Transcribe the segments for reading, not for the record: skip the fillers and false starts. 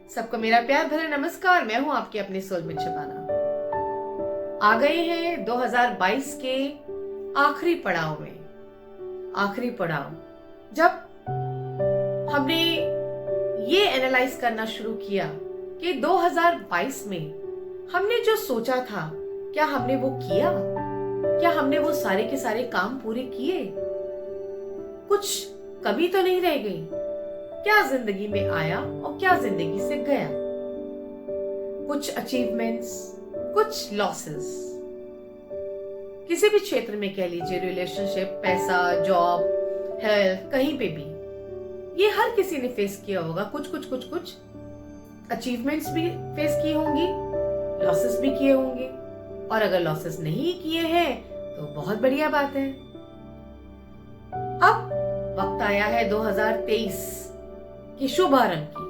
सबको मेरा प्यार भरा नमस्कार। मैं हूं आपकी अपनी सोलमेट शबाना। आ गए हैं 2022 के आखिरी पड़ाव में। आखिरी पड़ाव जब हमने ये एनालाइज करना शुरू किया कि 2022 में हमने जो सोचा था, क्या हमने वो किया? क्या हमने वो सारे के सारे काम पूरे किए? कुछ कमी तो नहीं रह गई? क्या जिंदगी में आया और क्या जिंदगी से गया? कुछ अचीवमेंट्स, कुछ लॉसेस, किसी भी क्षेत्र में कह लीजिए, रिलेशनशिप, पैसा, जॉब, हेल्थ, कहीं पे भी ये हर किसी ने फेस किया होगा। कुछ अचीवमेंट्स भी फेस की होंगी, लॉसेस भी किए होंगे, और अगर लॉसेस नहीं किए हैं तो बहुत बढ़िया बात है। अब वक्त आया है 2023 की शुभारंभ की।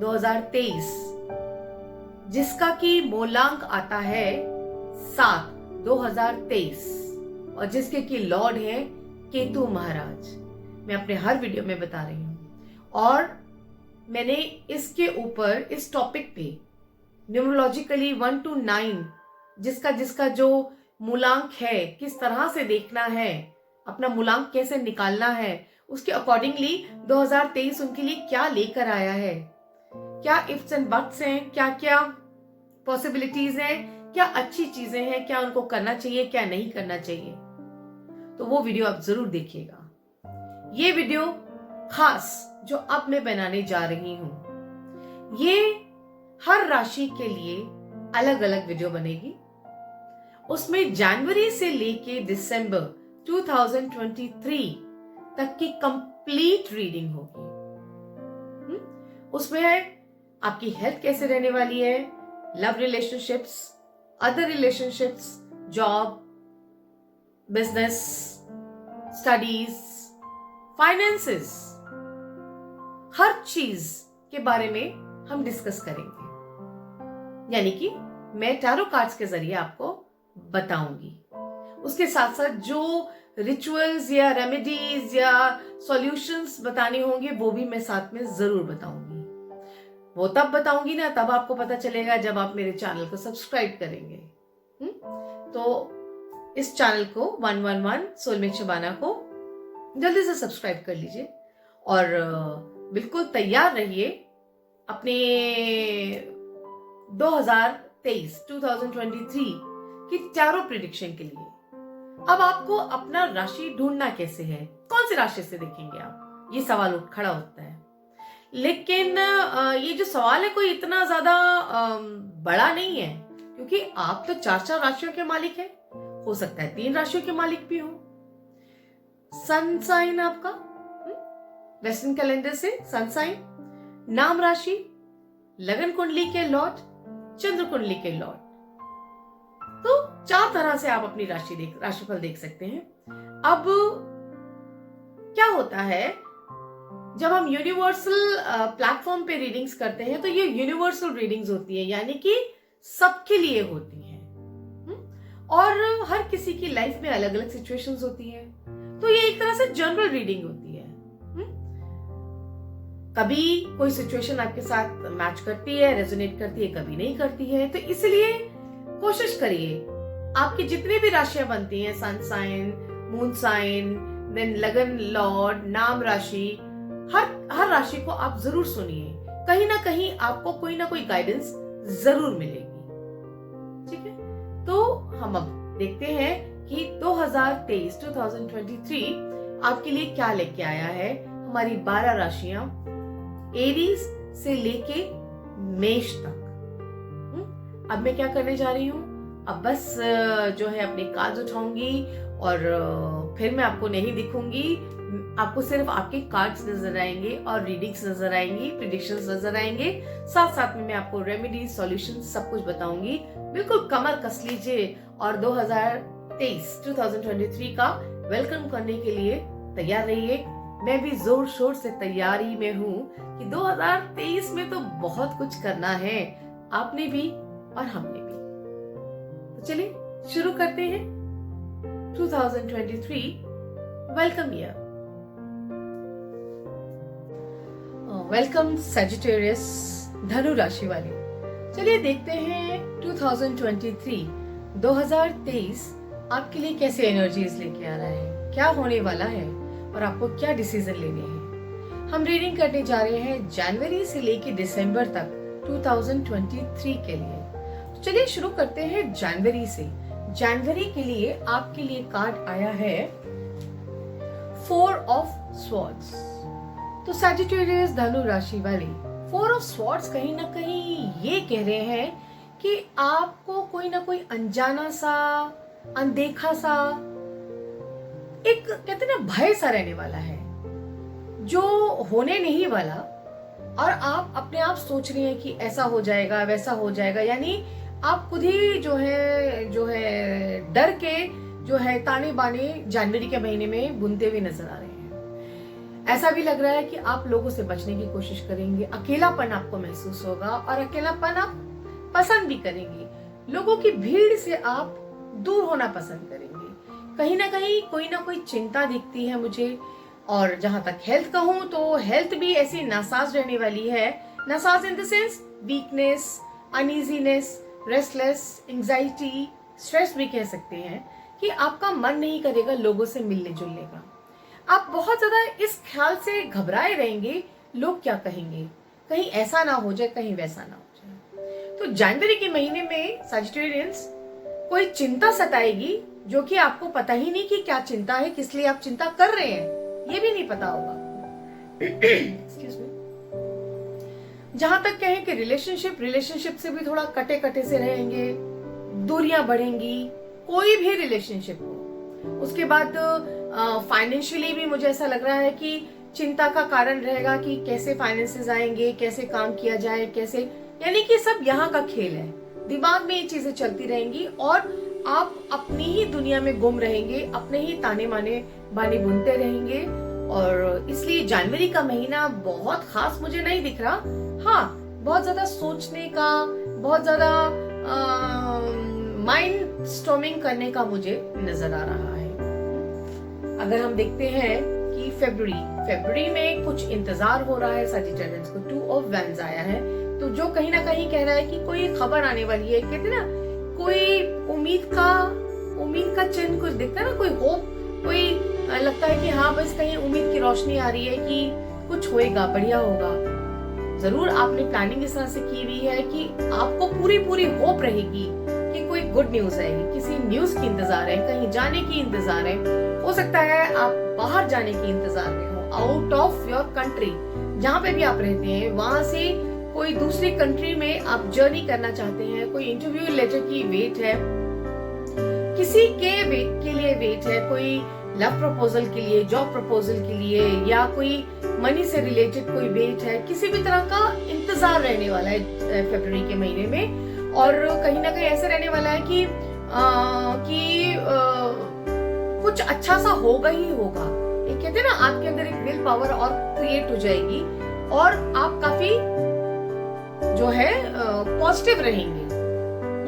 2023 जिसका की मूलांक आता है 7/2023 और जिसके की लॉर्ड है केतु महाराज। मैं अपने हर वीडियो में बता रही हूं और मैंने इसके ऊपर इस टॉपिक पे न्यूमरोलॉजिकली 1 to 9 जिसका जो मूलांक है, किस तरह से देखना है, अपना मूलांक कैसे निकालना है, उसके अकॉर्डिंगली 2023 उनके लिए क्या लेकर आया है, क्या इफ्स एंड बट्स हैं, क्या क्या पॉसिबिलिटीज हैं, क्या अच्छी चीजें हैं, क्या उनको करना चाहिए, क्या नहीं करना चाहिए। तो वो वीडियो आप जरूर देखिएगा। ये वीडियो खास जो अब मैं बनाने जा रही हूं, ये हर राशि के लिए अलग अलग वीडियो बनेगी। उसमें जनवरी से लेके दिसंबर 2023 तक की कंप्लीट रीडिंग होगी। उसमें है आपकी हेल्थ कैसे रहने वाली है, love relationships, other relationships, job, business, studies, finances, हर चीज के बारे में हम डिस्कस करेंगे। यानी कि मैं टैरो कार्ड्स के जरिए आपको बताऊंगी। उसके साथ साथ जो रिचुअल्स या रेमेडीज या सॉल्यूशंस बताने होंगे वो भी मैं साथ में जरूर बताऊंगी। वो तब बताऊंगी ना, तब आपको पता चलेगा जब आप मेरे चैनल को सब्सक्राइब करेंगे। तो इस चैनल को 111 सोलमेट शबाना को जल्दी से सब्सक्राइब कर लीजिए और बिल्कुल तैयार रहिए अपने 2023 की टैरो प्रेडिक्शन के लिए। अब आपको अपना राशि ढूंढना कैसे है, कौन सी राशि से देखेंगे आप, ये सवाल खड़ा होता है। लेकिन ये जो सवाल है कोई इतना ज्यादा बड़ा नहीं है, क्योंकि आप तो 4 राशियों के मालिक हैं। हो सकता है 3 राशियों के मालिक भी हो। सन साइन आपका वेस्टर्न कैलेंडर से सन साइन, नाम राशि, लगन कुंडली के लॉर्ड, चंद्र कुंडली के लॉर्ड। तो 4 तरह से आप अपनी राशिफल देख सकते हैं। अब क्या होता है, जब हम यूनिवर्सल प्लेटफॉर्म पे रीडिंग्स करते हैं तो ये यूनिवर्सल रीडिंग्स होती है, यानी कि सबके लिए होती हैं। और हर किसी की लाइफ में अलग अलग सिचुएशंस होती है, तो ये एक तरह से जनरल रीडिंग होती है। कभी कोई सिचुएशन आपके साथ मैच करती है, रेजोनेट करती है, कभी नहीं करती है। तो इसलिए कोशिश करिए, आपकी जितनी भी राशियां बनती हैं, sun sign, moon sign, then लगन लॉर्ड, नाम राशि, हर राशि को आप जरूर सुनिए। कहीं ना कहीं आपको कोई ना कोई गाइडेंस जरूर मिलेगी। ठीक है, तो हम अब देखते हैं कि 2023 आपके लिए क्या लेके आया है। हमारी 12 राशियां एरीज से लेके मेष तक। अब मैं क्या करने जा रही हूँ, अब बस जो है अपने कार्ड्स उठाऊंगी और फिर मैं आपको नहीं दिखूंगी। आपको सिर्फ आपके कार्ड्स नजर आएंगे और रीडिंग्स नजर आएंगी, प्रेडिक्शंस नजर आएंगे। साथ साथ में मैं आपको रेमेडीज, सॉल्यूशंस सब कुछ बताऊंगी। बिल्कुल कमर कस लीजिए और 2023 का वेलकम करने के लिए तैयार रहिए। मैं भी जोर शोर से तैयारी में हूँ कि 2023 में तो बहुत कुछ करना है, आपने भी और हमने भी। तो चलिए शुरू करते हैं 2023 वेलकम ईयर। वेलकम सजिटेरियस, धनु राशि वाले, चलिए देखते हैं 2023 आपके लिए कैसे एनर्जीज लेके आ रहा है, क्या होने वाला है और आपको क्या डिसीजन लेने हैं। हम रीडिंग करने जा रहे हैं जनवरी से लेके दिसंबर तक 2023 के लिए। तो चलिए शुरू करते हैं जनवरी से। जनवरी के लिए आपके लिए कार्ड आया है 4 ऑफ स्वॉर्ड्स। तो सैजिटेरियस धनु राशि वाले 4 ऑफ स्वॉर्ड्स कहीं ना कहीं ये कह रहे हैं कि आपको कोई ना कोई अनजाना सा, अनदेखा सा, एक कहते ना भय सा रहने वाला है जो होने नहीं वाला, और आप अपने आप सोच रहे हैं कि ऐसा हो जाएगा वैसा हो जाएगा, यानी आप खुद ही जो है डर के जो है ताने बाने जनवरी के महीने में बुनते हुए नजर आ रहे हैं। ऐसा भी लग रहा है कि आप लोगों से बचने की कोशिश करेंगे, अकेलापन आपको महसूस होगा और अकेलापन आप पसंद भी करेंगे। लोगों की भीड़ से आप दूर होना पसंद करेंगे। कहीं ना कहीं कोई ना कोई चिंता दिखती है मुझे। और जहां तक हेल्थ का हूं तो हेल्थ भी ऐसी नासाज रहने वाली है। NASA's in the sense weakness, uneasiness, restless, anxiety, stress भी कह सकते हैं कि आपका मन नहीं करेगा लोगों से मिलने जुलने का। आप बहुत ज्यादा इस ख्याल से घबराए रहेंगे, लोग क्या कहेंगे, कहीं ऐसा ना हो जाए, कहीं वैसा ना हो जाए। तो जनवरी के महीने में सजिटेरियंस कोई चिंता सताएगी जो कि आपको पता ही नहीं कि क्या चिंता है, किस लिए आप चिंता कर रहे हैं, ये भी नहीं पता होगा आपको। Excuse me. जहां तक कहें कि रिलेशनशिप से भी थोड़ा कटे कटे से रहेंगे, दूरियां बढ़ेंगी, कोई भी रिलेशनशिप हो। उसके बाद फाइनेंशियली भी मुझे ऐसा लग रहा है कि चिंता का कारण रहेगा कि कैसे फाइनेंसेस आएंगे, कैसे काम किया जाए, कैसे, यानी कि सब यहाँ का खेल है। दिमाग में ये चीजें चलती रहेंगी और आप अपनी ही दुनिया में गुम रहेंगे, अपने ही ताने बाने बुनते रहेंगे। और इसलिए जनवरी का महीना बहुत खास मुझे नहीं दिख रहा। हाँ, बहुत ज्यादा सोचने का, बहुत ज्यादा माइंड स्टॉर्मिंग करने का मुझे नजर आ रहा है। अगर हम देखते हैं कि फरवरी में कुछ इंतजार हो रहा है सजिटेरियंस को। 2 ऑफ वैंड्स आया है, तो जो कहीं ना कहीं कह रहा है कि कोई खबर आने वाली है। कहते ना, कोई उम्मीद का चिन्ह कुछ दिखता है ना, कोई होप, कोई लगता है कि हाँ बस कहीं उम्मीद की रोशनी आ रही है कि कुछ होएगा, बढ़िया होगा। जरूर आपने प्लानिंग इस तरह से की हुई है कि आपको पूरी होप रहेगी कि कोई गुड न्यूज आएगी, किसी न्यूज की इंतजार है, कहीं जाने की इंतजार है। हो सकता है आप बाहर जाने की इंतजार में हो, आउट ऑफ योर कंट्री, जहाँ पे भी आप रहते हैं वहां से कोई दूसरी कंट्री में आप जर्नी करना चाहते हैं, कोई इंटरव्यू लेटर की वेट है, किसी के लिए वेट है, कोई लव प्रपोजल के लिए, जॉब प्रपोजल के लिए, या कोई मनी से रिलेटेड कोई वेट है, किसी भी तरह का इंतजार रहने वाला है फरवरी के महीने में। और कहीं ना कहीं ऐसा रहने वाला है कि कुछ अच्छा सा होगा ही होगा। एक कहते हैं ना, आपके अंदर एक विल पावर और क्रिएट हो जाएगी और आप काफी जो है पॉजिटिव रहेंगे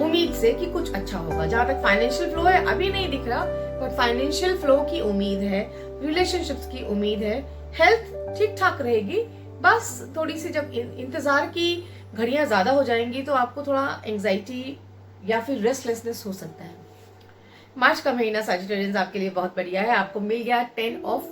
उम्मीद से कि कुछ अच्छा होगा। जहां तक फाइनेंशियल फ्लो है अभी नहीं दिख रहा, बट फाइनेंशियल फ्लो की उम्मीद है, रिलेशनशिप्स की उम्मीद है, हेल्थ ठीक ठाक रहेगी। बस थोड़ी सी जब इंतजार की घड़ियां ज्यादा हो जाएंगी तो आपको थोड़ा एंजाइटी या फिर रेस्टलेसनेस हो सकता है। मार्च का महीना सजिटेरियंस आपके लिए बहुत बढ़िया है। आपको मिल गया 10 ऑफ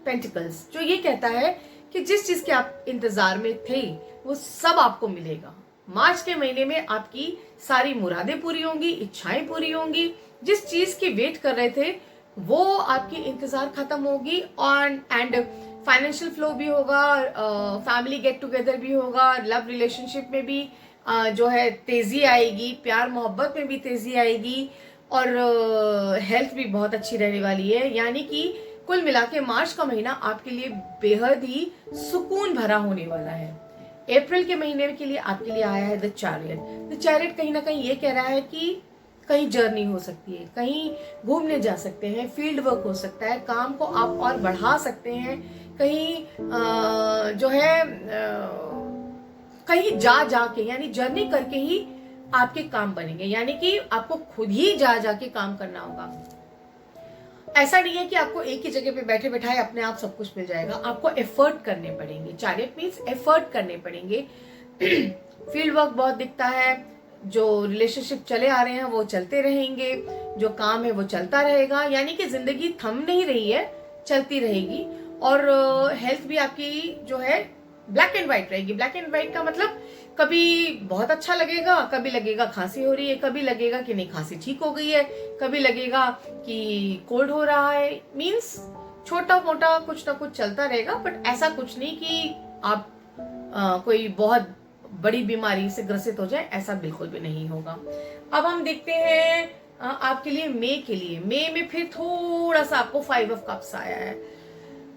पेंटिकल्स, जो ये कहता है कि जिस चीज के आप इंतजार में थे वो सब आपको मिलेगा। मार्च के महीने में आपकी सारी मुरादें पूरी होंगी, इच्छाएं पूरी होंगी। जिस चीज की वेट कर रहे थे वो आपकी इंतजार खत्म होगी। एंड फाइनेंशियल फ्लो भी होगा, फैमिली गेट टुगेदर भी होगा, लव रिलेशनशिप में भी जो है तेजी आएगी, प्यार मोहब्बत में भी तेजी आएगी, और हेल्थ भी बहुत अच्छी रहने वाली है। यानी कि कुल मिला के मार्च का महीना आपके लिए बेहद ही सुकून भरा होने वाला है। अप्रैल के महीने के लिए आपके लिए आया है द चैरियट कहीं ना कहीं ये कह रहा है कि कहीं जर्नी हो सकती है, कहीं घूमने जा सकते हैं, फील्ड वर्क हो सकता है, काम को आप और बढ़ा सकते हैं, कहीं जो है कहीं जा के, यानी जर्नी करके ही आपके काम बनेंगे। यानी कि आपको खुद ही जा के काम करना होगा। ऐसा नहीं है कि आपको एक ही जगह पे बैठे बैठाए अपने आप सब कुछ मिल जाएगा। आपको एफर्ट करने पड़ेंगे। चैरियट मींस एफर्ट करने पड़ेंगे। फील्ड वर्क बहुत दिखता है, जो रिलेशनशिप चले आ रहे हैं वो चलते रहेंगे, जो काम है वो चलता रहेगा, यानी कि जिंदगी थम नहीं रही है, चलती रहेगी। और हेल्थ भी आपकी जो है ब्लैक एंड व्हाइट रहेगी। ब्लैक एंड व्हाइट का मतलब कभी बहुत अच्छा लगेगा, कभी लगेगा खांसी हो रही है, कभी लगेगा कि नहीं खांसी ठीक हो गई है, कभी लगेगा कि कोल्ड हो रहा है। मीन्स छोटा मोटा कुछ ना कुछ चलता रहेगा, बट ऐसा कुछ नहीं कि आप कोई बहुत बड़ी बीमारी से ग्रसित हो जाए, ऐसा बिल्कुल भी नहीं होगा। अब हम देखते हैं आपके लिए मई के लिए। मई में फिर थोड़ा सा आपको 5 ऑफ कप्स आया है।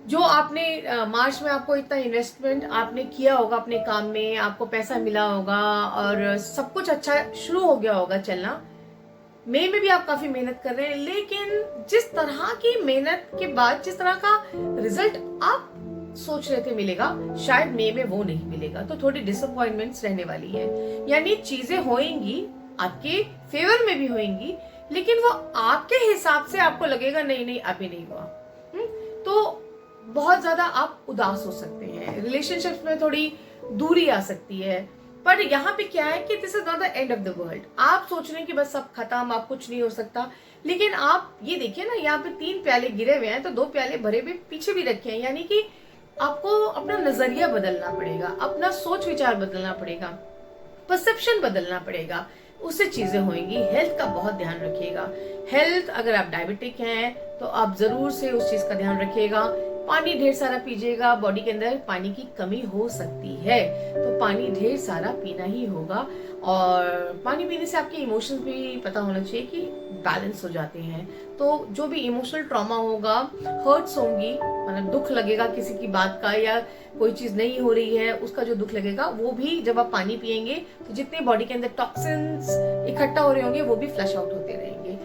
जो आपने मार्च में आपको इतना इन्वेस्टमेंट आपने किया होगा अपने काम में, आपको पैसा मिला होगा और सब कुछ अच्छा शुरू हो गया होगा चलना। मई में भी आप काफी मेहनत कर रहे हैं, लेकिन जिस तरह की मेहनत के बाद जिस तरह का रिजल्ट आप सोच रहे थे मिलेगा, शायद मई में वो नहीं मिलेगा। तो थोड़ी डिसअपॉइंटमेंट्स रहने वाली है, यानी चीजें होंगी आपके फेवर में भी होंगी, लेकिन वो आपके हिसाब से आपको लगेगा नहीं नहीं अभी नहीं हुआ। तो बहुत ज्यादा आप उदास हो सकते हैं, रिलेशनशिप्स में थोड़ी दूरी आ सकती है। पर यहाँ पे क्या है कि this is not the end of the world. आप सोच रहे हैं कि बस सब खत्म, आप कुछ नहीं हो सकता, लेकिन आप ये देखिए ना, यहाँ पे 3 प्याले गिरे हुए हैं तो 2 प्याले भरे हुए पीछे भी रखे हैं, यानी कि आपको अपना नजरिया बदलना पड़ेगा, अपना सोच विचार बदलना पड़ेगा, परसेप्शन बदलना पड़ेगा, उससे चीजें होंगी। हेल्थ का बहुत ध्यान रखिएगा। हेल्थ, अगर आप डायबिटिक हैं तो आप जरूर से उस चीज का ध्यान रखिएगा। पानी ढेर सारा पीजिएगा, बॉडी के अंदर पानी की कमी हो सकती है, तो पानी ढेर सारा पीना ही होगा। और पानी पीने से आपके इमोशंस भी पता होना चाहिए कि बैलेंस हो जाते हैं। तो जो भी इमोशनल ट्रॉमा होगा, हर्ट्स होंगी, मतलब दुख लगेगा किसी की बात का, या कोई चीज नहीं हो रही है उसका जो दुख लगेगा, वो भी जब आप पानी पिएंगे तो जितने बॉडी के अंदर टॉक्सिन्स इकट्ठा हो रहे होंगे वो भी फ्लश आउट होते रहेंगे।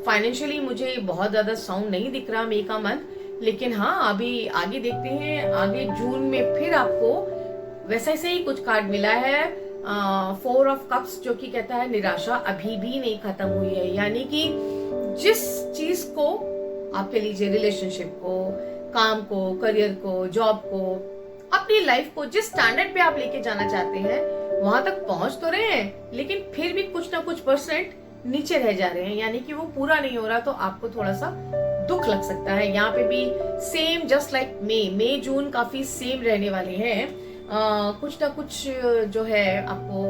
फाइनेंशियली मुझे बहुत ज्यादा साउंड नहीं दिख रहा मई का मंथ, लेकिन हाँ अभी आगे देखते हैं। आगे जून में फिर आपको वैसे से ही कुछ कार्ड मिला है, 4 ऑफ कप्स, जो कि कहता है निराशा अभी भी नहीं खत्म हुई है। यानी कि जिस चीज को आपके लीजिए, रिलेशनशिप को, काम को, करियर को, जॉब को, अपनी लाइफ को जिस स्टैंडर्ड पे आप लेके जाना चाहते हैं वहां तक पहुंच तो रहे हैं, लेकिन फिर भी कुछ ना कुछ परसेंट नीचे रह जा रहे हैं, यानी कि वो पूरा नहीं हो रहा, तो आपको थोड़ा सा दुख लग सकता है। यहाँ पे भी सेम जस्ट लाइक मई जून काफी सेम रहने वाले हैं। कुछ ना कुछ जो है आपको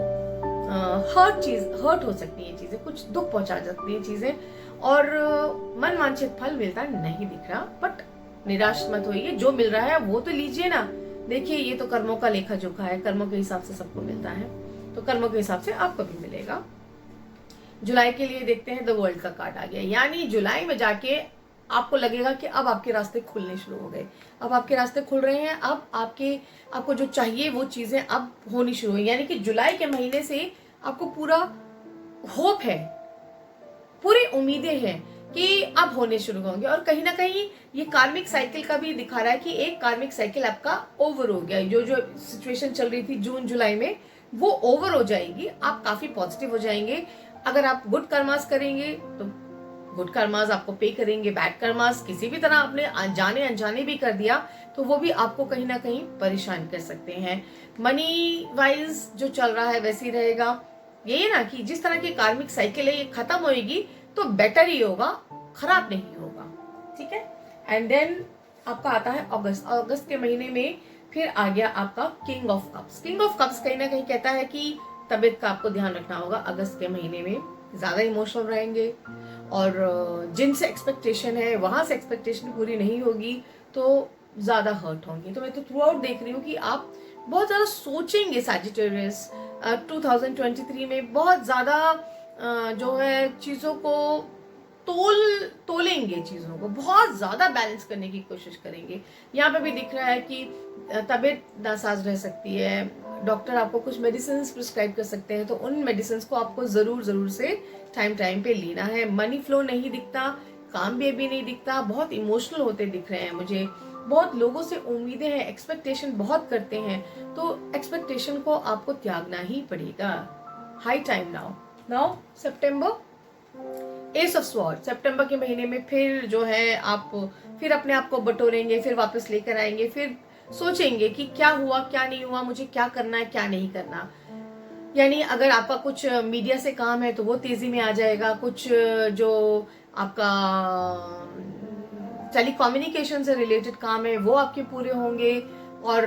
हर्ट हो सकती है चीजें, कुछ दुख पहुंचा सकती है चीजें, और मन वांछित फल मिलता नहीं दिख रहा। बट निराश मत होइए, जो मिल रहा है वो तो लीजिए ना। देखिए ये तो कर्मों का लेखा जोखा है, कर्मों के हिसाब से सबको मिलता है, तो कर्मों के हिसाब से आपको भी मिलेगा। जुलाई के लिए देखते हैं, द वर्ल्ड का कार्ड आ गया, यानी जुलाई में जाके आपको लगेगा कि अब आपके रास्ते खुलने शुरू हो गए, अब आपके रास्ते खुल रहे हैं, अब आपको जो चाहिए वो चीजें अब होनी शुरू हुई। यानी कि जुलाई के महीने से आपको पूरा होप है, पूरी उम्मीदें हैं कि अब होने शुरू होंगे। और कहीं ना कहीं ये कार्मिक साइकिल का भी दिखा रहा है कि एक कार्मिक साइकिल आपका ओवर हो गया। जो जो सिचुएशन चल रही थी जून जुलाई में, वो ओवर हो जाएगी, आप काफी पॉजिटिव हो जाएंगे। अगर आप गुड कर्मास करेंगे तो गुड कर्मास आपको पे करेंगे, बैड कर्मास किसी भी तरह आपने जाने अनजाने भी कर दिया तो वो भी आपको कहीं ना कहीं परेशान कर सकते हैं। मनी वाइज जो चल रहा है वैसे ही रहेगा। यही ना कि जिस तरह की कार्मिक साइकिल है ये खत्म होएगी तो बेटर ही होगा, खराब नहीं होगा, ठीक है। एंड देन आपका आता है अगस्त। अगस्त के महीने में फिर आ गया आपका king of cups. King of cups कहीं ना कहीं कहता है कि तबीयत का आपको ध्यान रखना होगा। अगस्त के महीने में ज्यादा इमोशनल रहेंगे, और जिनसे एक्सपेक्टेशन है वहां से एक्सपेक्टेशन पूरी नहीं होगी तो ज्यादा हर्ट होंगे। तो मैं तो थ्रू आउट देख रही हूँ कि आप बहुत ज्यादा सोचेंगे सैजिटेरियस 2023 में, बहुत ज्यादा जो है चीजों को तोलेंगे, चीजों को बहुत ज्यादा बैलेंस करने की कोशिश करेंगे। यहाँ पे भी दिख रहा है कि तबीयत नासाज रह सकती है, डॉक्टर आपको कुछ मेडिसिन प्रिस्क्राइब कर सकते हैं, तो उन मेडिसिन को आपको जरूर से टाइम पे लेना है। मनी फ्लो नहीं दिखता, काम भी अभी नहीं दिखता, बहुत इमोशनल होते दिख रहे हैं मुझे। बहुत लोगों से उम्मीदें हैं, एक्सपेक्टेशन बहुत करते हैं, तो एक्सपेक्टेशन को आपको त्यागना ही पड़ेगा। हाई टाइम नाउ सितंबर, एस ऑफ स्वॉर्ड। सितंबर के महीने में फिर जो है आप फिर अपने आप को बटोरेंगे, फिर वापस लेकर आएंगे, फिर सोचेंगे कि क्या हुआ क्या नहीं हुआ, मुझे क्या करना है क्या नहीं करना। यानी अगर आपका कुछ मीडिया से काम है तो वो तेजी में आ जाएगा, कुछ जो आपका टेली कम्युनिकेशन से रिलेटेड काम है वो आपके पूरे होंगे, और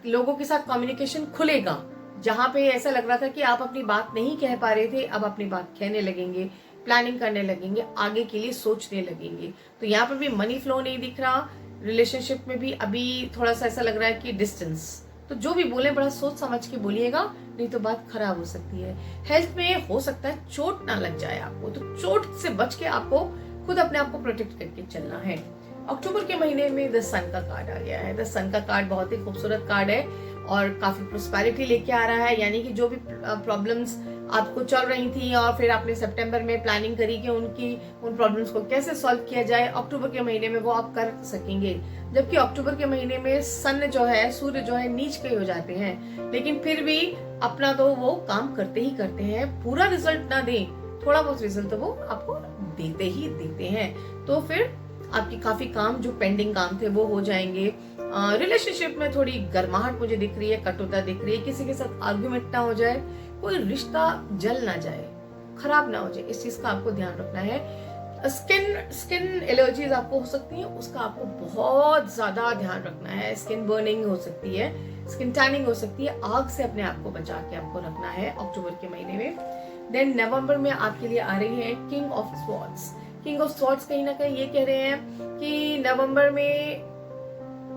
लोगों के साथ कम्युनिकेशन खुलेगा। जहां पे ऐसा लग रहा था कि आप अपनी बात नहीं कह पा रहे थे, अब अपनी बात कहने लगेंगे, प्लानिंग करने लगेंगे, आगे के लिए सोचने लगेंगे। तो यहाँ पर भी मनी फ्लो नहीं दिख रहा। रिलेशनशिप में भी अभी थोड़ा सा ऐसा लग रहा है कि डिस्टेंस। तो जो भी बोले बड़ा सोच समझ के बोलिएगा, नहीं तो बात खराब हो सकती है। हेल्थ में हो सकता है चोट ना लग जाए आपको, तो चोट से बच के आपको खुद अपने आप को प्रोटेक्ट करके चलना है। अक्टूबर के महीने में द सन का कार्ड आ गया है। द सन का कार्ड बहुत ही खूबसूरत कार्ड है और काफी प्रोस्पेरिटी लेके आ रहा है। यानी कि जो भी प्रॉब्लम्स आपको चल रही थी और फिर आपने सितंबर में प्लानिंग करी कि उन प्रॉब्लम्स को कैसे सॉल्व किया जाए, अक्टूबर के महीने में वो आप कर सकेंगे। जबकि अक्टूबर के महीने में सन जो है, सूर्य जो है, नीच के हो जाते हैं, लेकिन फिर भी अपना तो वो काम करते ही करते हैं। पूरा रिजल्ट ना दें, थोड़ा बहुत रिजल्ट तो वो आपको देते ही देते हैं। तो फिर आपकी काफी काम जो पेंडिंग काम थे वो हो जाएंगे। रिलेशनशिप में थोड़ी गर्माहट मुझे दिख रही है, कटुता दिख रही है, किसी के साथ आर्गुमेंट ना हो जाए, कोई रिश्ता जल ना जाए, खराब ना हो जाए, इस चीज का आपको ध्यान रखना है। स्किन एलर्जीज आपको हो सकती है, उसका आपको बहुत ज्यादा ध्यान रखना है। स्किन बर्निंग हो सकती है, स्किन टैनिंग हो सकती है, आग से अपने आप को बचा के आपको रखना है अक्टूबर के महीने में। देन नवंबर में आपके लिए आ रही है king of swords. King of swords कहीं ना कहीं ये कह रहे हैं कि नवंबर में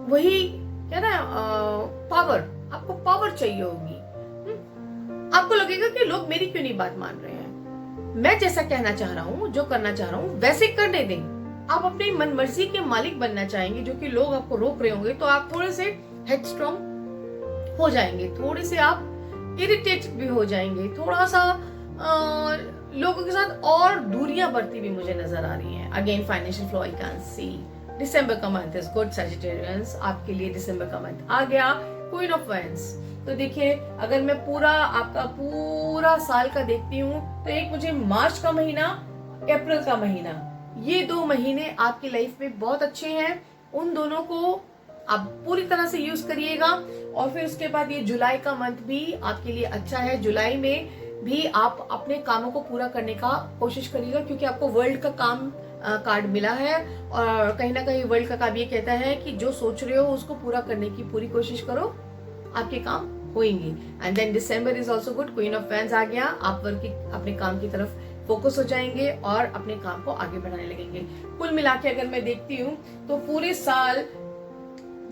वही क्या ना, पावर, आपको पावर चाहिए होगी। आपको लगेगा कि लोग मेरी क्यों नहीं बात मान रहे हैं, मैं जैसा कहना चाह रहा हूँ, जो करना चाह रहा हूँ वैसे करने दें। आप अपनी मन मर्जी के मालिक बनना चाहेंगे, जो कि लोग आपको रोक रहे होंगे, तो आप थोड़े से हेडस्ट्रॉन्ग हो जाएंगे, थोड़े से आप इरिटेटेड भी हो जाएंगे, थोड़ा सा लोगों के साथ और दूरियां बढ़ती भी मुझे नजर आ रही हैं। Again financial flow I can see. दिसंबर का मंथ इज गुड सजिटेरियंस, आपके लिए दिसंबर का मंथ आ गया। क्वीन ऑफ वाइंस, तो देखिए अगर मैं आपका पूरा साल का देखती हूँ तो एक मुझे मार्च का महीना, अप्रैल का महीना, ये 2 महीने आपकी लाइफ में बहुत अच्छे हैं। उन दोनों को आप पूरी तरह से यूज करिएगा। और फिर उसके बाद ये जुलाई का मंथ भी आपके लिए अच्छा है। जुलाई में भी आप अपने कामों को पूरा करने का कोशिश करिएगा, क्योंकि आपको वर्ल्ड का काम कार्ड मिला है, और कहीं ना कहीं वर्ल्ड का कार्ड ये कहता है कि जो सोच रहे हो उसको पूरा करने की पूरी कोशिश करो, आपके काम होंगे। एंड देन दिसंबर is also good, queen of wands आ गया, आप अपने काम की तरफ फोकस हो जाएंगे और अपने काम को आगे बढ़ाने लगेंगे। कुल मिला के अगर मैं देखती हूँ तो पूरे साल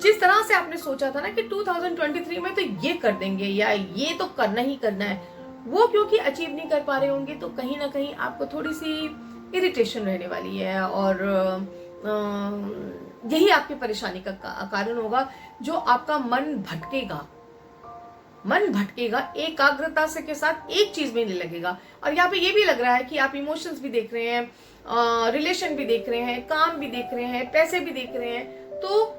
जिस तरह से आपने सोचा था ना कि 2023 में तो ये कर देंगे या ये तो करना ही करना है, वो क्योंकि अचीव नहीं कर पा रहे होंगे, तो कहीं ना कहीं आपको थोड़ी सी इरिटेशन रहने वाली है, और यही आपकी परेशानी का कारण होगा। जो आपका मन भटकेगा, एकाग्रता से के साथ एक चीज में नहीं लगेगा। और यहाँ पे ये भी लग रहा है कि आप इमोशंस भी देख रहे हैं, रिलेशन भी देख रहे हैं, काम भी देख रहे हैं, पैसे भी देख रहे हैं। तो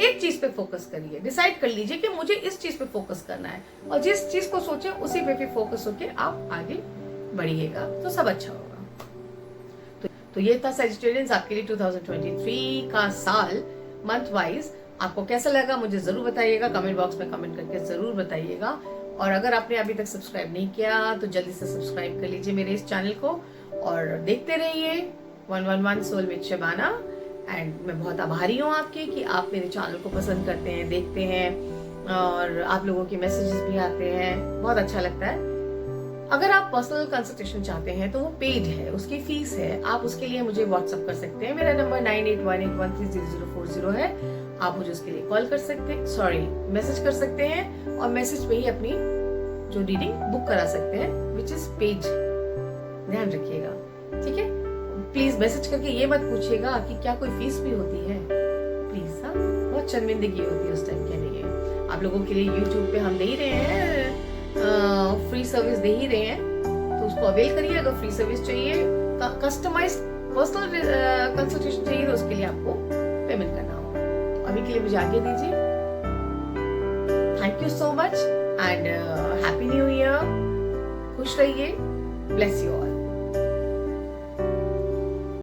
एक चीज पे फोकस करिए, डिसाइड कर लीजिए कि मुझे इस चीज पे फोकस करना है, और जिस चीज को सोचे उसी पे भी फोकस होके आप आगे बढ़िएगा, तो सब अच्छा होगा। तो ये था सजिटेरियंस आपके लिए 2023 का साल मंथ वाइज। आपको कैसा लगा मुझे जरूर बताइएगा, कमेंट बॉक्स में कमेंट करके जरूर बताइएगा। और अगर आपने अभी तक सब्सक्राइब नहीं किया तो जल्दी से सब्सक्राइब कर लीजिए मेरे इस चैनल को, और देखते रहिए 111 सोल विद शबाना। एंड मैं बहुत आभारी हूँ आपके कि आप मेरे चैनल को पसंद करते हैं, देखते हैं, और आप लोगों के मैसेजेस भी आते हैं, बहुत अच्छा लगता है। अगर आप पर्सनल कंसल्टेशन चाहते हैं तो वो पेड है, उसकी फीस है, आप उसके लिए मुझे व्हाट्सअप कर सकते हैं। मेरा नंबर 9818130040 है। आप मुझे उसके लिए कॉल कर सकते हैं, मैसेज कर सकते हैं, और मैसेज पे ही अपनी जो रीडिंग बुक करा सकते हैं, विच इज पेड। ध्यान रखिएगा, ठीक है। प्लीज मैसेज करके ये मत पूछिएगा कि क्या कोई फीस भी होती है, प्लीज। हाँ, बहुत शर्मिंदगी होती है उस टाइम के लिए। आप लोगों के लिए यूट्यूब पे हम दे ही रहे हैं, फ्री सर्विस दे ही रहे हैं, तो उसको अवेल करिए। अगर फ्री सर्विस चाहिए, कस्टमाइज्ड पर्सनल कंसल्टेशन चाहिए, तो उसके लिए आपको पेमेंट करना होगा। तो अभी के लिए मुझे आगे दीजिए। Thank you so much and happy new year. खुश रहिए, ब्लेस यू ऑल।